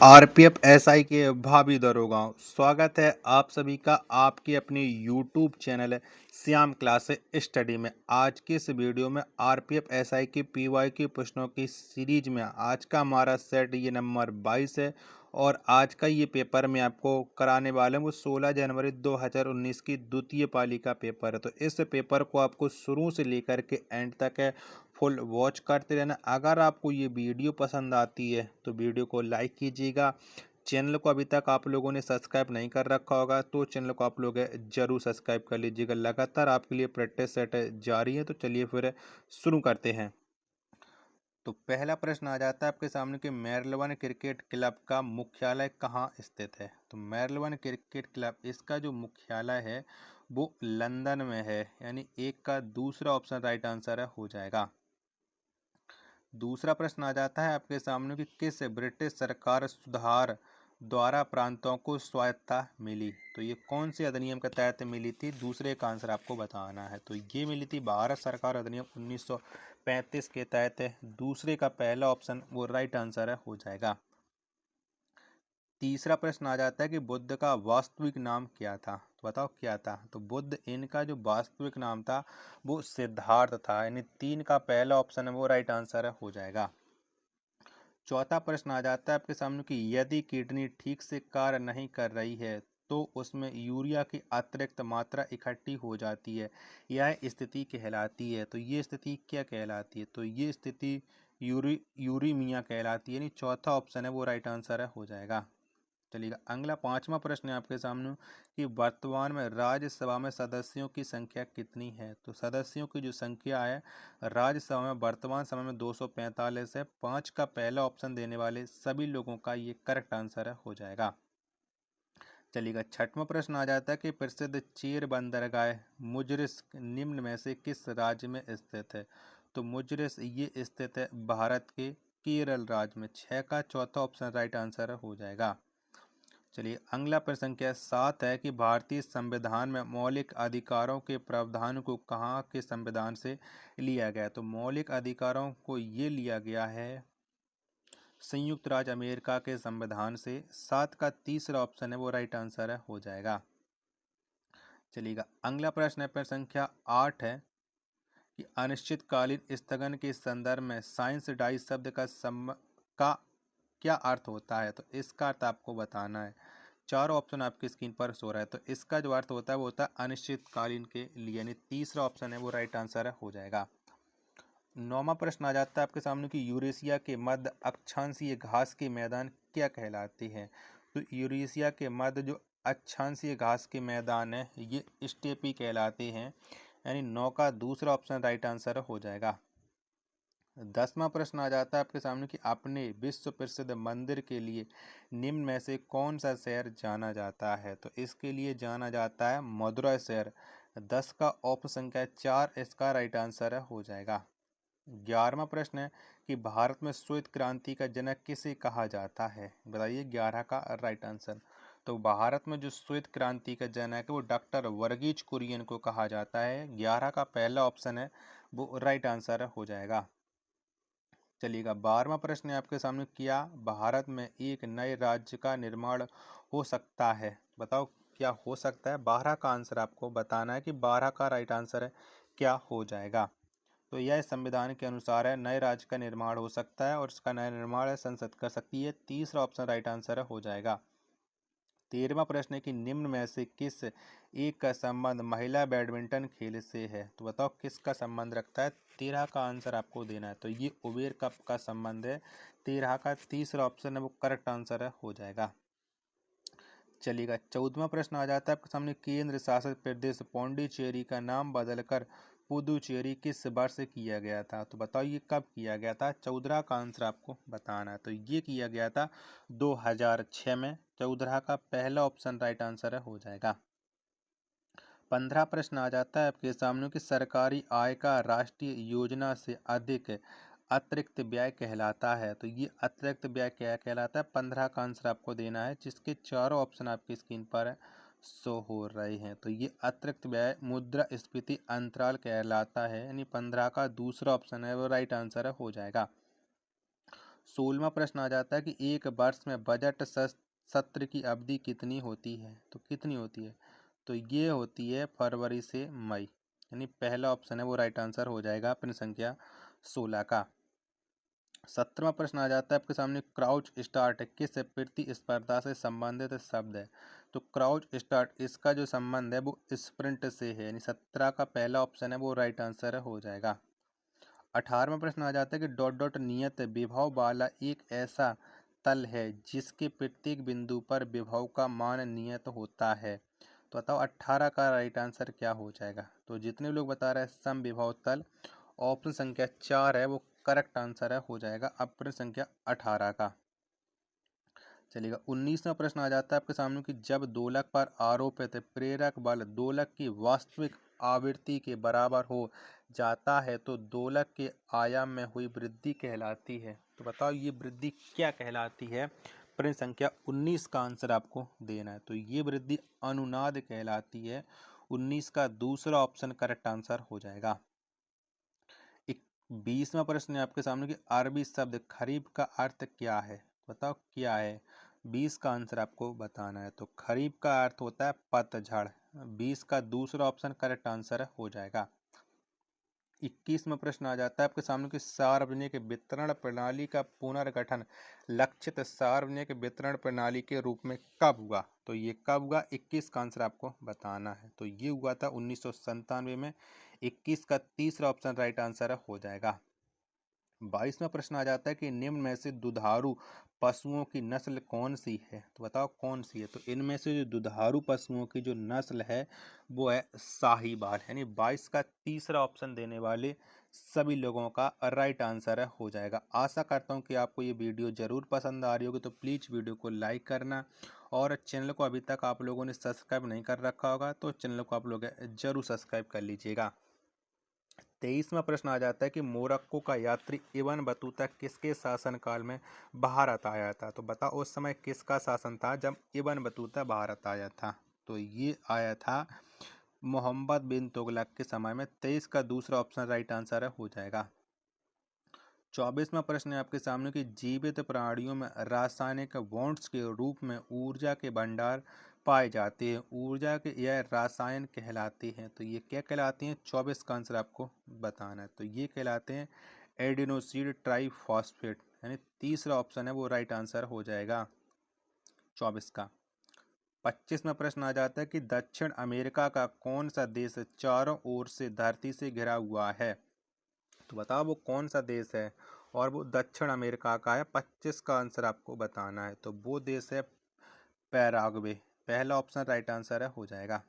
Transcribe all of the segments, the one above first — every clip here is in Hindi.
आरपीएफ एसआई के भाभी दरोगाओं स्वागत है आप सभी का आपके अपने यूट्यूब चैनल है श्याम क्लास स्टडी में। आज के इस वीडियो में आरपीएफ एसआई के पीवाई के प्रश्नों की सीरीज में आज का हमारा सेट ये नंबर 22 है और आज का ये पेपर मैं आपको कराने वाला हूँ वो 16 जनवरी 2019 की द्वितीय पाली का पेपर है। तो इस पेपर को आपको शुरू से लेकर के एंड तक है फुल वॉच करते रहना। अगर आपको ये वीडियो पसंद आती है तो वीडियो को लाइक कीजिएगा। चैनल को अभी तक आप लोगों ने सब्सक्राइब नहीं कर रखा होगा तो चैनल को आप लोग जरूर सब्सक्राइब कर लीजिएगा। लगातार आपके लिए प्रैक्टिस सेट जारी है। तो चलिए फिर शुरू करते हैं। तो पहला प्रश्न आ जाता है आपके सामने कि मेलबर्न क्रिकेट क्लब का मुख्यालय कहाँ स्थित है। तो मेलबर्न क्रिकेट क्लब इसका जो मुख्यालय है वो लंदन में है, यानी एक का दूसरा ऑप्शन राइट आंसर है हो जाएगा। दूसरा प्रश्न आ जाता है आपके सामने कि किस ब्रिटिश सरकार सुधार द्वारा प्रांतों को स्वायत्तता मिली। तो ये कौन से अधिनियम के तहत मिली थी, दूसरे का आंसर आपको बताना है। तो ये मिली थी भारत सरकार अधिनियम 1935 के तहत है। दूसरे का पहला ऑप्शन वो राइट आंसर है हो जाएगा। तीसरा प्रश्न आ जाता है कि बुद्ध का वास्तविक नाम क्या था। तो बताओ क्या था। तो बुद्ध इनका जो वास्तविक नाम था वो सिद्धार्थ था, यानी 3 का पहला ऑप्शन है वो राइट आंसर है हो जाएगा। चौथा प्रश्न आ जाता है आपके सामने कि यदि किडनी ठीक से कार्य नहीं कर रही है तो उसमें यूरिया की अतिरिक्त मात्रा इकट्ठी हो जाती है, यह स्थिति कहलाती है। तो ये स्थिति क्या कहलाती है। तो ये स्थिति यूरीमिया कहलाती है, यानी चौथा ऑप्शन है वो राइट आंसर है हो जाएगा। चलिएगा अगला पांचवा प्रश्न है आपके सामने कि वर्तमान में राज्यसभा में सदस्यों की संख्या कितनी है। तो सदस्यों की जो संख्या है राज्यसभा में वर्तमान समय में 245 है। 5 का पहला ऑप्शन देने वाले सभी लोगों का ये करेक्ट आंसर है हो जाएगा। चलिएगा छठवां प्रश्न आ जाता है कि प्रसिद्ध चेर बंदरगाह मुजरिस निम्न में से किस राज्य में स्थित है। तो मुजरिस ये स्थित है भारत के केरल राज्य में। 6 का चौथा ऑप्शन राइट आंसर हो जाएगा। चलिए अगला प्रश्न संख्या 7 है कि भारतीय संविधान में मौलिक अधिकारों के प्रावधान को कहाँ के संविधान से लिया गया। तो मौलिक अधिकारों को ये लिया गया है संयुक्त राज्य अमेरिका के संविधान से। 7 का तीसरा ऑप्शन है वो राइट आंसर है हो जाएगा। चलिएगा अगला प्रश्न है प्रश्न संख्या 8 है कि अनिश्चितकालीन स्थगन के संदर्भ में साइंस डाई शब्द का क्या अर्थ होता है। तो इसका अर्थ आपको बताना है। चारों ऑप्शन आपकी स्क्रीन पर शो रहा है। तो इसका जो अर्थ होता है वो होता है अनिश्चितकालीन के लिए, यानी तीसरा ऑप्शन है वो राइट आंसर है हो जाएगा। नौवां प्रश्न आ जाता है आपके सामने कि यूरेशिया के मध्य अक्षांशीय घास के मैदान क्या कहलाते हैं। तो यूरेशिया के मध्य जो अक्षांशीय घास के मैदान है ये स्टेपी कहलाते हैं, यानी 9 का दूसरा ऑप्शन राइट आंसर हो जाएगा। 10वां प्रश्न आ जाता है आपके सामने कि अपने विश्व प्रसिद्ध मंदिर के लिए निम्न में से कौन सा शहर जाना जाता है। तो इसके लिए जाना जाता है मदुरै शहर। 10 का ऑप्शन संख्या 4 इसका राइट आंसर है हो जाएगा। 11वां प्रश्न है कि भारत में श्वेत क्रांति का जनक किसे कहा जाता है। बताइए 11 का राइट आंसर। तो भारत में जो श्वेत क्रांति का जनक है वो डॉक्टर वर्गीज कुरियन को कहा जाता है। 11 का पहला ऑप्शन है वो राइट आंसर हो जाएगा। चलिएगा 12वां प्रश्न है आपके सामने, क्या भारत में एक नए राज्य का निर्माण हो सकता है। बताओ क्या हो सकता है। 12 का आंसर आपको बताना है कि 12 का राइट आंसर है क्या हो जाएगा। तो यह संविधान के अनुसार है नए राज्य का निर्माण हो सकता है और इसका नया निर्माण संसद कर सकती है। तीसरा ऑप्शन राइट आंसर हो जाएगा। 13वां प्रश्न है कि निम्न में से किस एक का संबंध महिला बैडमिंटन खेल से है। तो बताओ किसका संबंध रखता है। 13 का आंसर आपको देना है। तो ये उबेर कप का संबंध है। 13 का तीसरा ऑप्शन है वो करेक्ट आंसर है हो जाएगा। चलिएगा 14वां प्रश्न आ जाता है आपके सामने, केंद्र शासित प्रदेश पौंडीचेरी का नाम बदलकर पुदुचेरी किस वर्ष किया गया था। तो बताओ ये कब किया गया था। 14 का आंसर आपको बताना है। तो ये किया गया था 2006 में। 14 का पहला ऑप्शन राइट आंसर है हो जाएगा। 15 प्रश्न आ जाता है आपके सामने कि सरकारी आय का राष्ट्रीय योजना से अधिक अतिरिक्त व्यय कहलाता है। तो ये अतिरिक्त व्यय क्या कहलाता है। 15 का आंसर आपको देना है जिसके चारों ऑप्शन आपकी स्क्रीन पर शो हो रहे हैं। तो ये अतिरिक्त व्यय मुद्रास्फीति अंतराल कहलाता है, यानी 15 का दूसरा ऑप्शन है वो राइट आंसर हो जाएगा। 16वां प्रश्न आ जाता है कि एक वर्ष में बजट सत्र की अवधि कितनी होती है, तो कितनी होती है, तो ये होती है फरवरी से मई, यानी पहला ऑप्शन है वो राइट आंसर हो जाएगा प्रश्न संख्या 16 का। 17वां प्रश्न आ जाता है आपके सामने, क्राउच स्टार्ट किस प्रतिस्पर्धा से संबंधित शब्द है, तो क्राउच स्टार्ट इसका जो संबंध है वो स्प्रिंट से है, यानी 17 का पहला ऑप्शन है वो राइट आंसर हो जाएगा। 18वां प्रश्न आ जाता है कि डॉट डॉट नियत विभव वाला एक ऐसा तल है जिसके प्रत्येक बिंदु पर विभव का मान नियत होता है, तो बताओ 18 का राइट आंसर क्या हो जाएगा। तो जितने लोग बता रहे हैं समविभव तल, ऑप्शन संख्या 4 है वो करेक्ट आंसर है हो जाएगा अब प्रश्न संख्या 18 का। चलिएगा 19वां प्रश्न आ जाता है आपके सामने कि जब दोलक पर आरोपित प्रेरक बल दोलक की वास्तविक आवृत्ति के बराबर हो जाता है तो दोलक के आयाम में हुई वृद्धि कहलाती है, तो बताओ ये वृद्धि क्या कहलाती है। प्रश्न संख्या 19 का आंसर आपको देना है, तो ये वृद्धि अनुनाद कहलाती है। 19 का दूसरा ऑप्शन करेक्ट आंसर हो जाएगा। 20वां प्रश्न है आपके सामने कि अरबी शब्द खरीफ का अर्थ क्या है, बताओ क्या है। 20 का आंसर आपको बताना है, तो खरीफ का अर्थ होता है पतझड़। 20 का दूसरा ऑप्शन करेक्ट आंसर हो जाएगा। 21वां प्रश्न आ जाता है आपके सामने कि सार्वजनिक वितरण प्रणाली का पुनर्गठन लक्षित सार्वजनिक वितरण प्रणाली के रूप में कब हुआ, तो ये कब हुआ। 21 का आंसर आपको बताना है, तो ये हुआ था 1997 में। 21 का तीसरा ऑप्शन राइट आंसर हो जाएगा। 22वां प्रश्न आ जाता है कि निम्न में से दुधारू पशुओं की नस्ल कौन सी है, तो बताओ कौन सी है। तो इनमें से जो दुधारू पशुओं की जो नस्ल है वो है साहीवाल, यानी 22 का तीसरा ऑप्शन देने वाले सभी लोगों का राइट आंसर हो जाएगा। आशा करता हूँ कि आपको ये वीडियो जरूर पसंद आ रही होगी, तो प्लीज़ वीडियो को लाइक करना, और चैनल को अभी तक आप लोगों ने सब्सक्राइब नहीं कर रखा होगा तो चैनल को आप लोग जरूर सब्सक्राइब कर लीजिएगा। 23वां प्रश्न आ जाता है कि मोरक्को का यात्री इब्न बतूता किसके शासनकाल में भारत आया था, तो बताओ उस समय किसका शासन था जब इब्न बतूता भारत आया था, तो ये आया था मोहम्मद बिन तुगलक के समय में। 23 का दूसरा ऑप्शन राइट आंसर हो जाएगा। 24वां प्रश्न है आपके सामने कि जीवित प्राणियों में रासायनिक बॉन्ड्स के रूप में ऊर्जा के भंडार पाए जाते हैं, ऊर्जा के यह रसायन कहलाते हैं, तो ये क्या कहलाते हैं। 24 का आंसर आपको बताना है, तो ये कहलाते हैं एडिनोसिड ट्राइफॉस्फेट, यानी तीसरा ऑप्शन है वो राइट आंसर हो जाएगा 24 का। 25वां प्रश्न आ जाता है कि दक्षिण अमेरिका का कौन सा देश चारों ओर से धरती से घिरा हुआ है, तो बताओ वो कौन सा देश है, और वो दक्षिण अमेरिका का है। 25 का आंसर आपको बताना है, तो वो देश है पैराग्वे, पहला ऑप्शन राइट आंसर है हो जाएगा।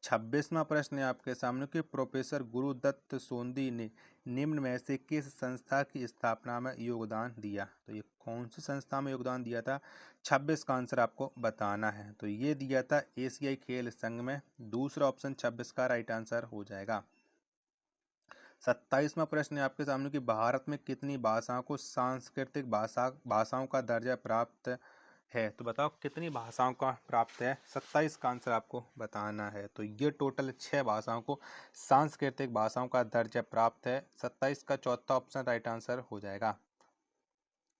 26वां प्रश्न है आपके सामने कि प्रोफेसर गुरुदत्त सोंदी ने निम्न में से किस संस्था की स्थापना में योगदान दिया, तो ये कौन सी संस्था में योगदान दिया था। 26 का आंसर आपको बताना है, तो ये दिया था एशियाई खेल संघ में। दूसरा ऑप्शन 26 का राइट आंसर हो जाएगा। 27वां प्रश्न है आपके सामने कि भारत में कितनी भाषाओं को सांस्कृतिक भाषाओं का दर्जा प्राप्त है, तो बताओ कितनी भाषाओं का प्राप्त है। 27 का आंसर आपको बताना है, तो ये टोटल 6 भाषाओं को सांस्कृतिक भाषाओं का दर्जा प्राप्त है। 27 का चौथा ऑप्शन राइट आंसर हो जाएगा।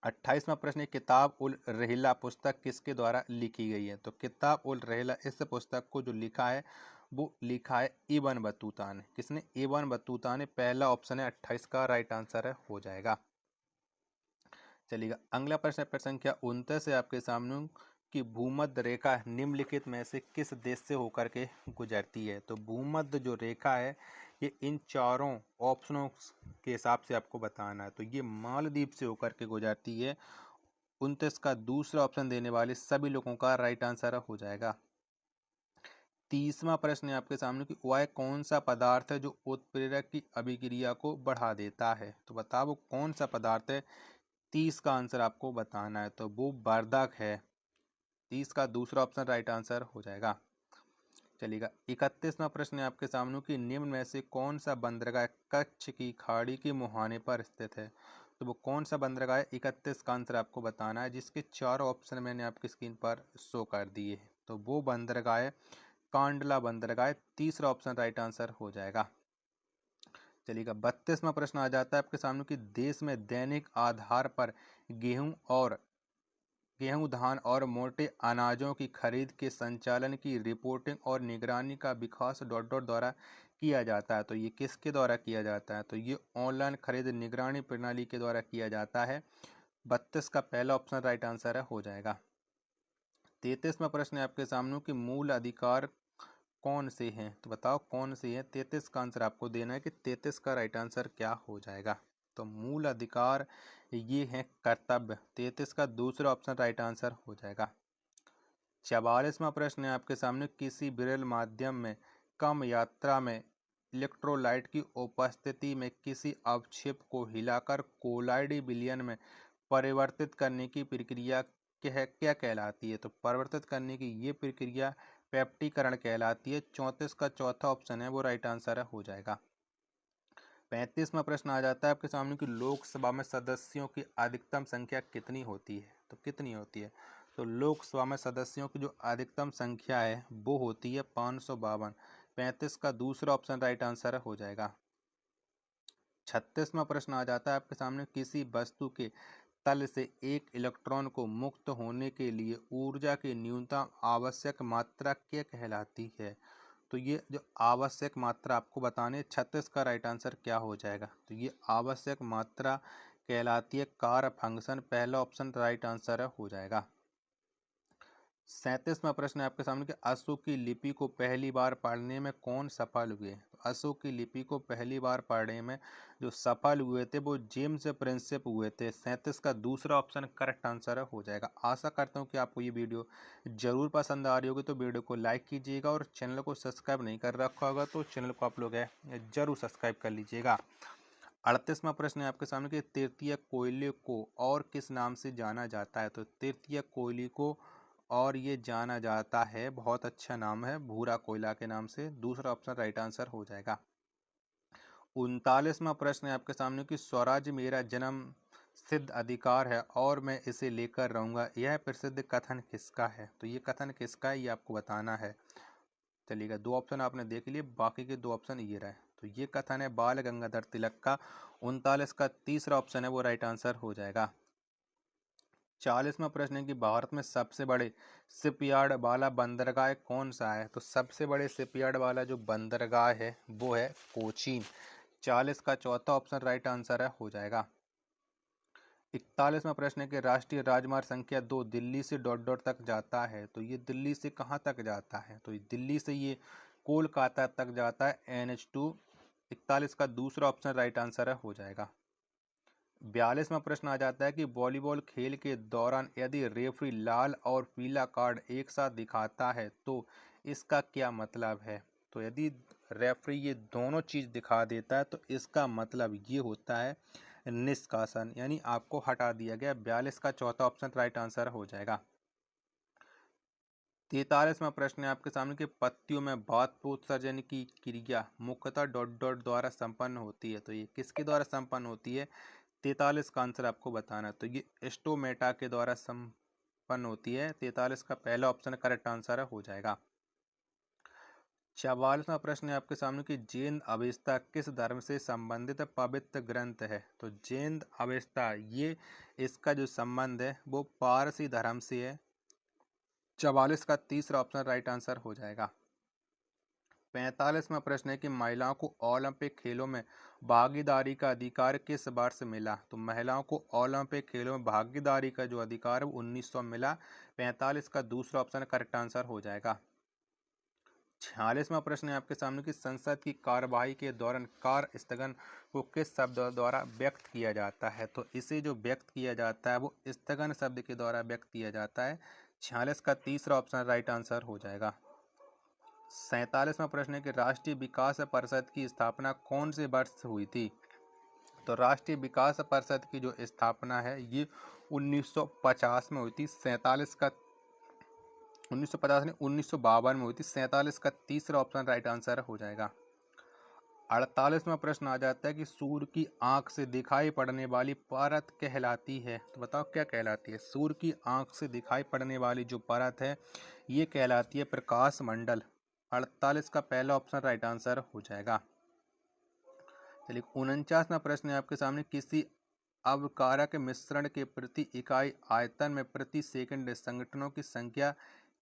28वां प्रश्न है किताब उल रहला पुस्तक किसके द्वारा लिखी गई है, तो किताब उल रहला इस पुस्तक को जो लिखा है वो लिखा है इब्न बतूता ने। किसने, इब्न बतूता ने। पहला ऑप्शन है 28 का राइट आंसर है हो जाएगा। चलिएगा अगला प्रश्न है प्रश्न संख्या 29 है आपके सामने कि भूमध्य रेखा निम्नलिखित में से किस देश से होकर के गुजरती है, तो भूमध्य जो रेखा है ये इन चारों ऑप्शनों के हिसाब से आपको बताना है, तो ये मालदीव से होकर के गुजरती है। 29 का दूसरा ऑप्शन देने वाले सभी लोगों का राइट आंसर हो जाएगा। 30वां प्रश्न है आपके सामने कि वह कौन सा पदार्थ है जो उत्प्रेरक की अभिक्रिया को बढ़ा देता है, तो बताओ वो कौन सा पदार्थ है। 30 का आंसर आपको बताना है, तो वो वर्धक है। 30 का दूसरा ऑप्शन राइट आंसर हो जाएगा। चलिएगा 31वां प्रश्न है आपके सामने कि निम्न में से कौन सा बंदरगाह कच्छ की खाड़ी के मुहाने पर स्थित है, तो वो कौन सा बंदरगाह है। 31 का आंसर आपको बताना है, जिसके चारों ऑप्शन मैंने आपकी स्क्रीन पर शो कर दिए हैं, तो वो बंदरगाह है कांडला बंदरगाह। तीसरा ऑप्शन राइट आंसर हो जाएगा। चलिएगा 32वां प्रश्न आ जाता है आपके सामने कि देश में दैनिक आधार पर गेहूं धान और मोटे अनाजों की खरीद के संचालन की रिपोर्टिंग और निगरानी का विकास डॉट डॉट द्वारा किया जाता है। तो ये किसके द्वारा किया जाता है? तो ये ऑनलाइन खरीद निगरानी प्रणाली के द्वारा किया जाता है। 32 का पहला ऑप्शन राइट आंसर है, हो जाएगा। 33वां प्रश्न है आपके सामने कि मूल अधिकार कौन से हैं? तो बताओ कौन से हैं? 33 का आंसर आपको देना है कि 33 का राइट आंसर क्या हो जाएगा। तो मूल अधिकार ये है कर्तव्य। 33 का दूसरा ऑप्शन राइट आंसर हो जाएगा। 44वां प्रश्न है आपके सामने किसी विरल माध्यम में कम यात्रा में इलेक्ट्रोलाइट की उपस्थिति में किसी अवक्षेप को हिलाकर कोलाइड विलयन में परिवर्तित करने की प्रक्रिया क्या कहलाती है? तो परिवर्तित करने की ये प्रक्रिया पेप्टीकरण कहलाती है। 34 का चौथा ऑप्शन है वो राइट आंसर है, हो जाएगा। 35वां प्रश्न आ जाता है आपके सामने कि लोकसभा में सदस्यों की अधिकतम संख्या कितनी होती है? तो कितनी होती है? तो लोकसभा में सदस्यों की जो अधिकतम संख्या है वो होती है 552। 35 का दूसरा ऑप्शन राइट आंसर है, हो जाएगा। 36वां प्रश्न आ जाता है आपके सामने किसी वस्तु के तल से एक इलेक्ट्रॉन को मुक्त होने के लिए ऊर्जा की न्यूनतम आवश्यक मात्रा क्या कहलाती है? तो ये जो आवश्यक मात्रा आपको बताने है, 36 का राइट आंसर क्या हो जाएगा? तो ये आवश्यक मात्रा कहलाती है कार्य फंक्शन। पहला ऑप्शन राइट आंसर है, हो जाएगा। 37वां प्रश्न है आपके सामने कि अशोक की लिपि को पहली बार पढ़ने में कौन सफल हुए? तो अशोक की लिपि को पहली बार पढ़ने में जो सफल हुए थे वो जेम्स प्रिंसेप हुए थे। 37 का दूसरा ऑप्शन करेक्ट आंसर है, हो जाएगा। आशा करता हूँ कि आपको ये वीडियो जरूर पसंद आ रही होगी, तो वीडियो को लाइक कीजिएगा और चैनल को सब्सक्राइब नहीं कर रखा होगा तो चैनल को आप लोग जरूर सब्सक्राइब कर लीजिएगा। 38वां प्रश्न है आपके सामने कि तृतीय कोयले को और किस नाम से जाना जाता है? तो तृतीय कोयले को और ये जाना जाता है, बहुत अच्छा नाम है, भूरा कोयला के नाम से। दूसरा ऑप्शन राइट आंसर हो जाएगा। 39वां प्रश्न है आपके सामने कि स्वराज मेरा जन्म सिद्ध अधिकार है और मैं इसे लेकर रहूंगा, यह प्रसिद्ध कथन किसका है? तो ये कथन किसका है ये आपको बताना है। चलिएगा, दो ऑप्शन आपने देख लिए, बाकी के दो ऑप्शन ये रहे। तो ये कथन है बाल गंगाधर तिलक का। 39 का तीसरा ऑप्शन है वो राइट आंसर हो जाएगा। 40वां प्रश्न है कि भारत में सबसे बड़े शिपयार्ड वाला बंदरगाह कौन सा है? तो सबसे बड़े शिपयार्ड वाला जो बंदरगाह है वो है कोचीन। 40 का चौथा ऑप्शन राइट आंसर है, हो जाएगा। 41वां प्रश्न है कि राष्ट्रीय राजमार्ग संख्या 2 दिल्ली से डॉट डॉट तक जाता है। तो ये दिल्ली से कहाँ तक जाता है? तो दिल्ली से ये कोलकाता तक जाता है, NH2। 41 का दूसरा ऑप्शन राइट आंसर है, हो जाएगा। 42वां प्रश्न आ जाता है कि वॉलीबॉल खेल के दौरान यदि रेफरी लाल और पीला कार्ड एक साथ दिखाता है तो इसका क्या मतलब है? तो यदि रेफरी ये दोनों चीज दिखा देता है तो इसका मतलब ये होता है निष्कासन, यानी आपको हटा दिया गया। 42 का चौथा ऑप्शन राइट आंसर हो जाएगा। 43वां प्रश्न है आपके सामने कि पत्तियों में बाष्पोत्सर्जन की क्रिया मुख्यतः डॉट डॉट द्वारा संपन्न होती है। तो ये किसके द्वारा संपन्न होती है? 43 का आंसर आपको बताना है। तो ये स्टोमेटा के द्वारा संपन्न होती है। 43 का पहला ऑप्शन करेक्ट आंसर है, हो जाएगा। 44वां प्रश्न है आपके सामने कि जैन अवेस्ता किस धर्म से संबंधित पवित्र ग्रंथ है? तो जैन अवेस्ता ये इसका जो संबंध है वो पारसी धर्म से है। 44 का तीसरा ऑप्शन राइट आंसर हो जाएगा। 45वां प्रश्न है कि महिलाओं को ओलंपिक खेलों में भागीदारी का अधिकार किस वर्ष मिला? तो महिलाओं को ओलंपिक खेलों में भागीदारी का जो अधिकार है वो 1900 मिला। 45 का दूसरा ऑप्शन करेक्ट आंसर हो जाएगा। 46वां प्रश्न है आपके सामने कि संसद की कार्यवाही के दौरान कार्य स्थगन को किस शब्द द्वारा व्यक्त किया जाता है? तो इसे जो व्यक्त किया जाता है वो स्थगन शब्द के द्वारा व्यक्त किया जाता है। 46 का तीसरा ऑप्शन राइट आंसर हो जाएगा। 47वां प्रश्न है कि राष्ट्रीय विकास परिषद की स्थापना कौन से वर्ष हुई थी? तो राष्ट्रीय विकास परिषद की जो स्थापना है ये 1950 में हुई थी। 47 का 1950 नहीं, 1952 में हुई थी। 47 का तीसरा ऑप्शन राइट आंसर हो जाएगा। 48वां प्रश्न आ जाता है कि सूर्य की आंख से दिखाई पड़ने वाली परत कहलाती है। तो बताओ क्या कहलाती है? सूर्य की आंख से दिखाई पड़ने वाली जो परत है ये कहलाती है प्रकाश मंडल। 48 का पहला ऑप्शन राइट आंसर हो जाएगा। चलिए 49वां प्रश्न है आपके सामने, किसी अवकारक मिश्रण के प्रति इकाई आयतन में प्रति सेकंड संगठनों की संख्या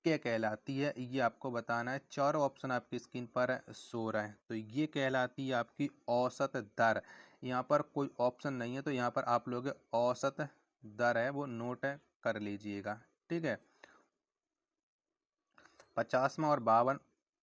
क्या कहलाती है, ये आपको बताना है। चारों ऑप्शन आपकी स्क्रीन पर शो रहे हैं। तो ये कहलाती है आपकी औसत दर। यहाँ पर कोई ऑप्शन नहीं है, तो यहाँ पर आप लोग औसत दर है वो नोट कर लीजिएगा, ठीक है। 50वां और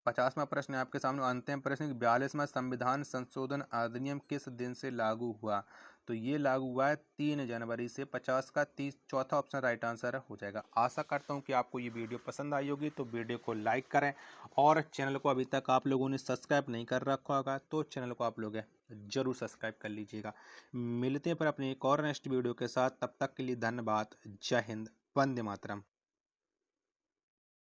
50वां प्रश्न है आपके सामने, अंतिम प्रश्न, 42वां संविधान संशोधन अधिनियम किस दिन से लागू हुआ, तो ये लागू हुआ है 3 जनवरी से। 50 का 30 चौथा ऑप्शन राइट आंसर हो जाएगा। आशा करता हूँ कि आपको ये वीडियो पसंद आई होगी, तो वीडियो को लाइक करें और चैनल को अभी तक आप लोगों ने सब्सक्राइब नहीं कर रखा होगा तो चैनल को आप लोग जरूर सब्सक्राइब कर लीजिएगा। मिलते हैं फिर अपने एक और नेक्स्ट वीडियो के साथ, तब तक के लिए धन्यवाद। जय हिंद, वंदे मातरम।